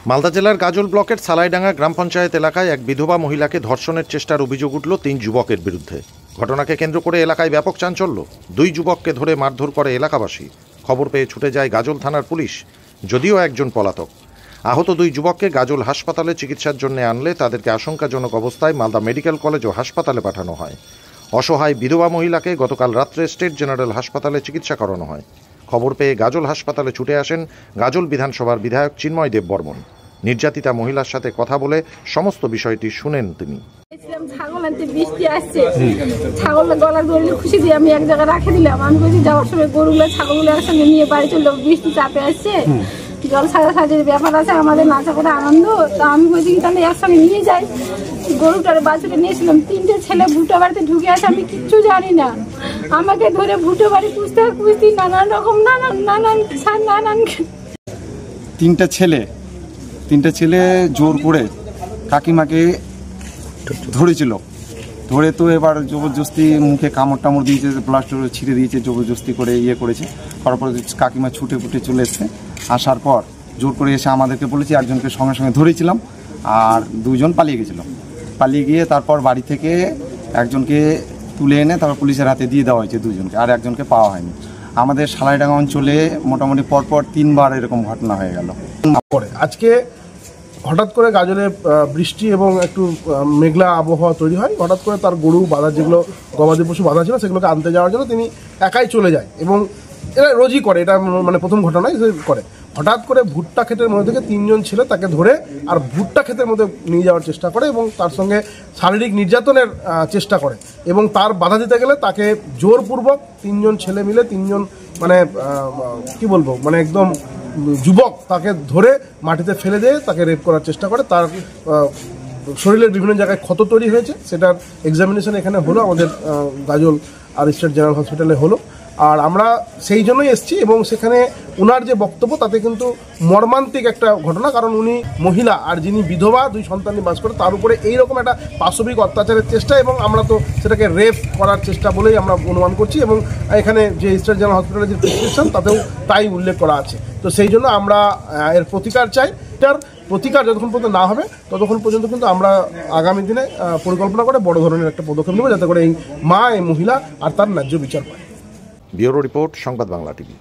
মালদা জেলার গাজল ব্লকের সালাইডাঙ্গা গ্রাম পঞ্চায়েত এলাকায় এক বিধবা মহিলাকে ধর্ষণের চেষ্টার অভিযোগ উঠল 3 যুবকের বিরুদ্ধে। ঘটনাকে কেন্দ্র করে এলাকায় ব্যাপক চাঞ্চল্য। 2 যুবককে ধরে মারধর করে এলাকাবাসী। খবর পেয়ে ছুটে যায় গাজল থানার পুলিশ, যদিও একজন পলাতক। আহত 2 যুবককে গাজল হাসপাতালে চিকিৎসার জন্য আনলে তাদেরকে আশঙ্কাজনক অবস্থায় মালদা মেডিকেল কলেজ ও হাসপাতালে পাঠানো হয়। অসহায় বিধবা মহিলাকে গতকাল রাত্রে স্টেট জেনারেল হাসপাতালে চিকিৎসা করানো হয়। খবর পেয়ে গাজল হাসপাতালে ছুটে আসেন গাজল বিধানসভার বিধায়ক চিন্ময় দেব বর্মন। নির্যাতিতা মহিলার সাথে কথা বলে সমস্ত বিষয়টি শুনেন তিনি। ছাগল আনতে বৃষ্টি আসছে, ছাগল গলার দড়ি খুশি দিয়ে আমি এক জায়গায় রাখে দিলাম। আমি বলছি যাওয়ার সময় গরুগুলো ছাগলগুলো একসঙ্গে নিয়ে বাড়ি চললো, বৃষ্টি চাপে আসছে, জল সাজাসাজির ব্যাপার আছে, আমাদের নাচা করে আনন্দ। তা আমি বলছি কি তাহলে একসঙ্গে নিয়ে যাই। গরুটার বাছুরে নিয়েছিলাম, 3টে ছেলে ভুটো বাড়িতে ঢুকে আছে, আমি কিচ্ছু জানি না। আমাকে ধরে ভুটো বাড়ি খুঁজতে নানান রকম নানান 3টে ছেলে জোর করে কাকিমাকে ধরেছিল। ধরে তো এবার জবরদস্তি মুখে কামড় টামড় দিয়েছে, প্লাস্টার ছিঁড়ে দিয়েছে, জবরদস্তি করে করেছে। তারপরে কাকিমা ছুটে চলে এসছে। আসার পর জোর করে এসে আমাদেরকে বলেছে, একজনকে সঙ্গে সঙ্গে ধরেছিলাম আর 2জন পালিয়ে গেছিলো। পালিয়ে গিয়ে তারপর বাড়ি থেকে একজনকে তুলে এনে তারপর পুলিশের হাতে দিয়ে দেওয়া হয়েছে 2জনকে, আর একজনকে পাওয়া হয়নি। আমাদের সালাইডাঙ্গা অঞ্চলে মোটামুটি পরপর 3বার এরকম ঘটনা হয়ে গেল। আজকে হঠাৎ করে গাজলে বৃষ্টি এবং একটু মেঘলা আবহাওয়া তৈরি হয়। হঠাৎ করে তার গরু বাঁধা, যেগুলো গবাদি পশু বাঁধা ছিল, সেগুলোকে আনতে যাওয়ার জন্য তিনি একাই চলে যায়। এবং এরা রোজই করে, এটা মানে প্রথম ঘটনায় করে। হঠাৎ করে ভুট্টা ক্ষেতের মধ্যে থেকে 3জন ছেলে তাকে ধরে আর ভুট্টা ক্ষেতের মধ্যে নিয়ে যাওয়ার চেষ্টা করে এবং তার সঙ্গে শারীরিক নির্যাতনের চেষ্টা করে। এবং তার বাধা দিতে গেলে তাকে জোরপূর্বক 3জন ছেলে মিলে, 3জন মানে কি বলবো, মানে একদম যুবক, তাকে ধরে মাটিতে ফেলে দিয়ে তাকে রেপ করার চেষ্টা করে। তার শরীরের বিভিন্ন জায়গায় ক্ষত তৈরি হয়েছে, সেটার এক্সামিনেশন এখানে হলো, আমাদের গাজল আর স্টেট জেনারেল হসপিটালে হলো। আর আমরা সেই জন্যই এসেছি। এবং সেখানে ওনার যে বক্তব্য, তাতে কিন্তু মর্মান্তিক একটা ঘটনা। কারণ উনি মহিলা, আর যিনি বিধবা, 2 সন্তান নিয়ে বাস করে, তার উপরে এইরকম একটা পাশবিক অত্যাচারের চেষ্টা, এবং আমরা তো সেটাকে রেপ করার চেষ্টা বলেই আমরা অনুমান করছি। এবং এখানে যে স্টেট জেনারেল হসপিটালের যে প্রেসক্রিপশন, তাতেও তাই উল্লেখ করা আছে। তো সেই জন্য আমরা এর প্রতিকার চাই। এটার প্রতিকার যতক্ষণ পর্যন্ত না হবে, ততক্ষণ পর্যন্ত কিন্তু আমরা আগামী দিনে পরিকল্পনা করে বড় ধরনের একটা পদক্ষেপ নেব, যাতে করে এই মা, এই মহিলা আর তার ন্যায্য বিচার পায়। ব্যুরো রিপোর্ট, সংবাদ বাংলা টিভি।